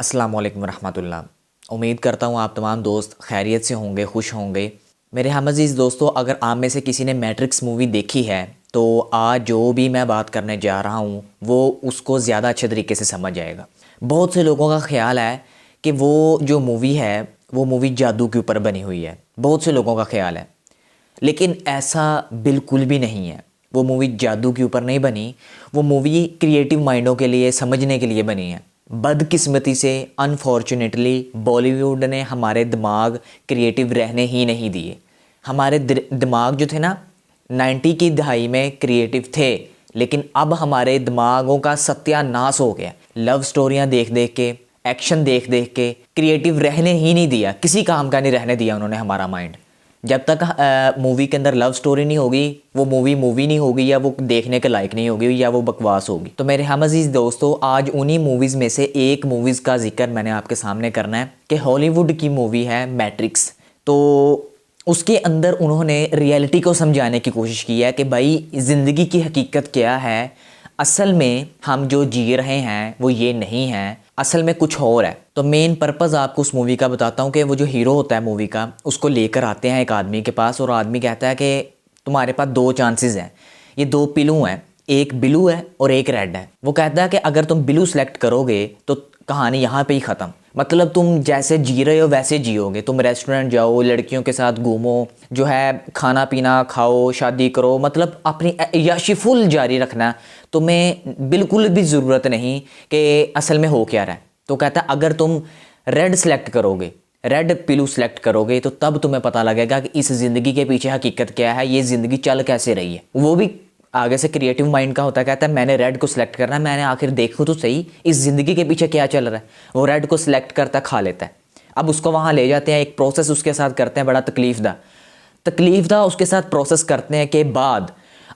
अस्सलाम वालेकुम रहमत उल्लाह। उम्मीद करता हूँ आप तमाम दोस्त खैरियत से होंगे, खुश होंगे। मेरे हम अज़ीज़ दोस्तों, अगर आप में से किसी ने मैट्रिक्स मूवी देखी है तो आज जो भी मैं बात करने जा रहा हूँ वो उसको ज़्यादा अच्छे तरीके से समझ जाएगा। बहुत से लोगों का ख्याल है कि वो जो मूवी है वो मूवी जादू के ऊपर बनी हुई है, बहुत से लोगों का ख्याल है, लेकिन ऐसा बिल्कुल भी नहीं है। वो मूवी जादू के ऊपर नहीं बनी, वो मूवी क्रिएटिव माइंडों के लिए, समझने के लिए बनी है। बदकिस्मती से अनफॉर्चुनेटली बॉलीवुड ने हमारे दिमाग क्रिएटिव रहने ही नहीं दिए। हमारे दिमाग जो थे ना 90 की दहाई में क्रिएटिव थे, लेकिन अब हमारे दिमागों का सत्यानाश हो गया। लव स्टोरियाँ देख देख के, एक्शन देख देख के क्रिएटिव रहने ही नहीं दिया, किसी काम का नहीं रहने दिया उन्होंने हमारा माइंड। जब तक मूवी के अंदर लव स्टोरी नहीं होगी वो मूवी नहीं होगी, या वो देखने के लायक नहीं होगी, या वो बकवास होगी। तो मेरे हम अज़ीज़ दोस्तों, आज उन्हीं मूवीज़ में से एक मूवीज़ का जिक्र मैंने आपके सामने करना है कि हॉलीवुड की मूवी है मैट्रिक्स। तो उसके अंदर उन्होंने रियलिटी को समझाने की कोशिश की है कि भाई ज़िंदगी की हकीकत क्या है। असल में हम जो जी रहे हैं वो ये नहीं है, असल में कुछ और है। तो मेन पर्पज़ आपको उस मूवी का बताता हूँ कि वो जो हीरो होता है मूवी का, उसको लेकर आते हैं एक आदमी के पास, और आदमी कहता है कि तुम्हारे पास दो चांसेस हैं, ये दो पिलू हैं, एक ब्लू है और एक रेड है। वो कहता है कि अगर तुम ब्लू सेलेक्ट करोगे तो कहानी यहाँ पे ही ख़त्म। मतलब तुम जैसे जी रहे हो वैसे जियोगे, तुम रेस्टोरेंट जाओ, लड़कियों के साथ घूमो, जो है खाना पीना खाओ, शादी करो, मतलब अपनी याशी फुल जारी रखना। तुम्हें बिल्कुल भी ज़रूरत नहीं कि असल में हो क्या रहा है। तो कहता है अगर तुम रेड सेलेक्ट करोगे, रेड पिलू सेलेक्ट करोगे, तो तब तुम्हें पता लगेगा कि इस ज़िंदगी के पीछे हकीकत क्या है, ये ज़िंदगी चल कैसे रही है। वो भी आगे से क्रिएटिव माइंड का होता है, कहता है मैंने रेड को सिलेक्ट करना है, मैंने आखिर देखूँ तो सही इस ज़िंदगी के पीछे क्या चल रहा है। वो रेड को सिलेक्ट करता है, खा लेता है। अब उसको वहाँ ले जाते हैं, एक प्रोसेस उसके साथ करते हैं बड़ा तकलीफ़दा उसके साथ प्रोसेस करते हैं के बाद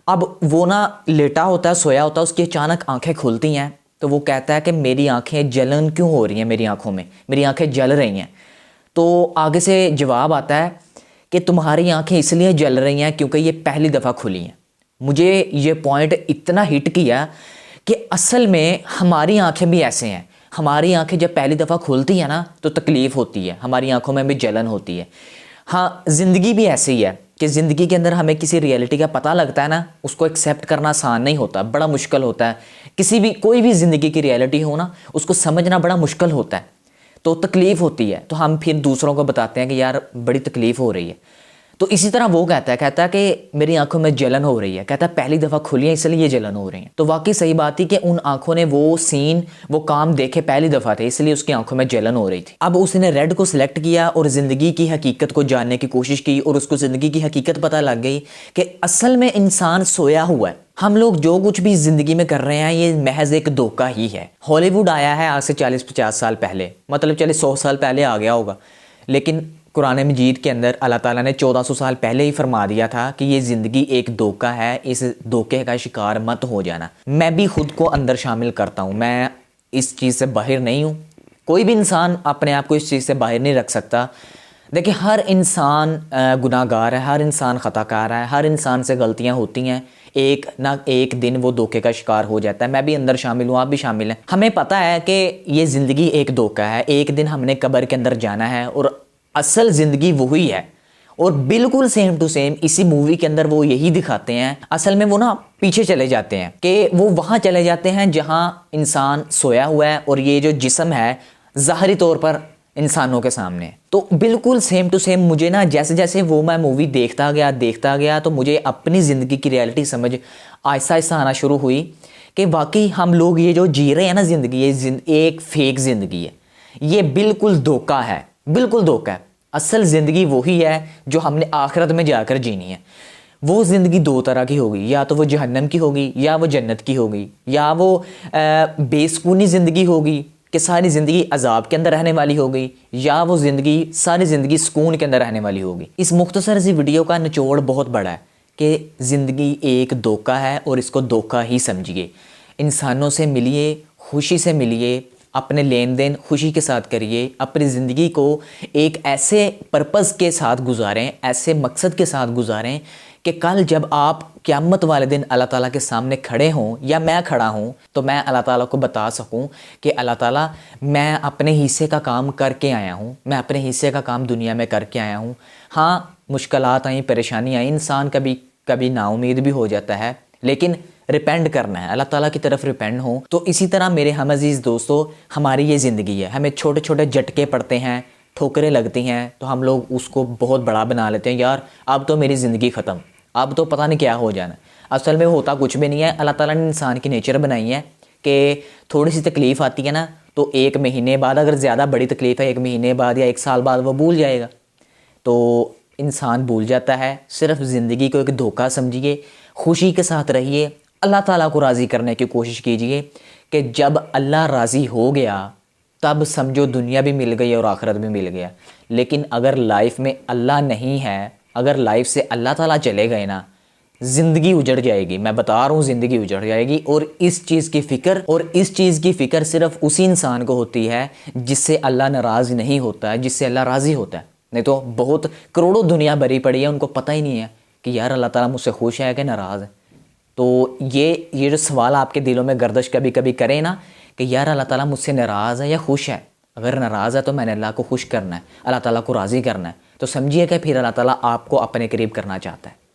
अब वो ना लेटा होता है, सोया होता है, उसकी अचानक आंखें खुलती हैं। तो वो कहता है कि मेरी आंखें जलन क्यों हो रही हैं, मेरी आंखों में मेरी आंखें जल रही हैं। तो आगे से जवाब आता है कि तुम्हारी आंखें इसलिए जल रही हैं क्योंकि ये पहली दफ़ा खुली हैं। मुझे ये पॉइंट इतना हिट किया कि असल में हमारी आंखें भी ऐसे हैं। हमारी आंखें जब पहली दफ़ा खुलती हैं ना तो तकलीफ़ होती है, हमारी आंखों में भी जलन होती है। हाँ, ज़िंदगी भी ऐसे ही है कि ज़िंदगी के अंदर हमें किसी रियलिटी का पता लगता है ना, उसको एक्सेप्ट करना आसान नहीं होता, बड़ा मुश्किल होता है। कोई भी ज़िंदगी की रियलिटी हो ना, उसको समझना बड़ा मुश्किल होता है, तो तकलीफ़ होती है। तो हम फिर दूसरों को बताते हैं कि यार बड़ी तकलीफ़ हो रही है। तो इसी तरह वो कहता है कि मेरी आंखों में जलन हो रही है, कहता है पहली दफ़ा खुली है इसलिए ये जलन हो रही है। तो वाकई सही बात थी कि उन आंखों ने वो सीन, वो काम देखे पहली दफ़ा थे, इसलिए उसकी आंखों में जलन हो रही थी। अब उसने रेड को सिलेक्ट किया और ज़िंदगी की हकीकत को जानने की कोशिश की, और उसको ज़िंदगी की हकीकत पता लग गई कि असल में इंसान सोया हुआ है। हम लोग जो कुछ भी ज़िंदगी में कर रहे हैं ये महज एक धोखा ही है। हॉलीवुड आया है आज से 40-50 साल पहले, मतलब चले 100 साल पहले आ गया होगा, लेकिन कुरान मजीद के अंदर अल्लाह ताला ने 1400 साल पहले ही फरमा दिया था कि ये ज़िंदगी एक धोखा है, इस धोखे का शिकार मत हो जाना। मैं भी खुद को अंदर शामिल करता हूँ, मैं इस चीज़ से बाहर नहीं हूँ। कोई भी इंसान अपने आप को इस चीज़ से बाहर नहीं रख सकता। देखिए, हर इंसान गुनाहगार है, हर इंसान ख़ताकार है, हर इंसान से गलतियाँ होती हैं। एक ना एक दिन वो धोखे का शिकार हो जाता है। मैं भी अंदर शामिल हूँ, आप भी शामिल हैं। हमें पता है कि ये ज़िंदगी एक धोखा है, एक दिन हमने कब्र के अंदर जाना है और असल ज़िंदगी वही है। और बिल्कुल सेम टू सेम इसी मूवी के अंदर वो यही दिखाते हैं। असल में वो ना पीछे चले जाते हैं कि वो वहाँ चले जाते हैं जहाँ इंसान सोया हुआ है और ये जो जिस्म है ज़ाहरी तौर पर इंसानों के सामने। तो बिल्कुल सेम टू सेम मुझे ना जैसे जैसे वो मैं मूवी देखता गया तो मुझे अपनी ज़िंदगी की रियलिटी समझ आहिस्ता आहिस्ता आना शुरू हुई कि वाकई हम लोग ये जो जी रहे हैं ना ज़िंदगी, ये एक फेक ज़िंदगी है, ये बिल्कुल धोखा है, बिल्कुल धोखा है। असल ज़िंदगी वही है जो हमने आखिरत में जाकर जीनी है। वो ज़िंदगी दो तरह की होगी, या तो वो जहन्नम की होगी या वो जन्नत की होगी, या वो बेसुकूनी ज़िंदगी होगी कि सारी ज़िंदगी अजाब के अंदर रहने वाली होगी, या वो ज़िंदगी सारी ज़िंदगी सुकून के अंदर रहने वाली होगी। इस मुख्तसर सी वीडियो का निचोड़ बहुत बड़ा है कि ज़िंदगी एक धोखा है और इसको धोखा ही समझिए। इंसानों से मिलिए, खुशी से मिलिए, अपने लेन देन खुशी के साथ करिए, अपनी ज़िंदगी को एक ऐसे पर्पज़ के साथ गुजारें, ऐसे मकसद के साथ गुजारें کہ کل جب آپ قیامت والے دن اللہ تعالیٰ کے سامنے کھڑے ہوں یا میں کھڑا ہوں تو میں اللہ تعالیٰ کو بتا سکوں کہ اللہ تعالیٰ میں اپنے حصے کا کام کر کے آیا ہوں، میں اپنے حصے کا کام دنیا میں کر کے آیا ہوں۔ ہاں مشکلات آئیں، پریشانی آئیں، انسان کبھی نا امید بھی ہو جاتا ہے، لیکن ریپینڈ کرنا ہے، اللہ تعالیٰ کی طرف ریپینڈ ہوں۔ تو اسی طرح میرے ہم عزیز دوستو، ہماری یہ زندگی ہے، ہمیں چھوٹے چھوٹے جھٹکے پڑتے ہیں، ٹھوکریں لگتی ہیں تو ہم لوگ اس کو بہت بڑا بنا لیتے ہیں، یار اب تو میری زندگی ختم، اب تو پتہ نہیں کیا ہو جانا۔ اصل میں ہوتا کچھ بھی نہیں ہے۔ اللہ تعالیٰ نے انسان کی نیچر بنائی ہے کہ تھوڑی سی تکلیف آتی ہے نا تو ایک مہینے بعد، اگر زیادہ بڑی تکلیف ہے، ایک مہینے بعد یا ایک سال بعد وہ بھول جائے گا، تو انسان بھول جاتا ہے۔ صرف زندگی کو ایک دھوکہ سمجھیے، خوشی کے ساتھ رہیے، اللہ تعالیٰ کو راضی کرنے کی کوشش کیجیے کہ جب اللہ راضی ہو گیا تب سمجھو دنیا بھی مل گئی اور آخرت بھی مل گیا۔ لیکن اگر لائف میں اللہ نہیں ہے، اگر لائف سے اللہ تعالیٰ چلے گئے نا، زندگی اجڑ جائے گی، میں بتا رہا ہوں زندگی اجڑ جائے گی۔ اور اس چیز کی فکر صرف اسی انسان کو ہوتی ہے جس سے اللہ ناراض نہیں ہوتا ہے، جس سے اللہ راضی ہوتا ہے۔ نہیں تو بہت کروڑوں دنیا بھری پڑی ہے، ان کو پتہ ہی نہیں ہے کہ یار اللہ تعالیٰ مجھ سے خوش ہے کہ ناراض ہے۔ تو یہ جو سوال آپ کے دلوں میں گردش کبھی کبھی کرے نا کہ یار اللہ تعالیٰ مجھ سے ناراض ہے یا خوش ہے، اگر ناراض ہے تو میں نے اللہ کو خوش کرنا ہے، اللہ تعالیٰ کو راضی کرنا ہے، تو سمجھیے کہ پھر اللہ تعالیٰ آپ کو اپنے قریب کرنا چاہتا ہے۔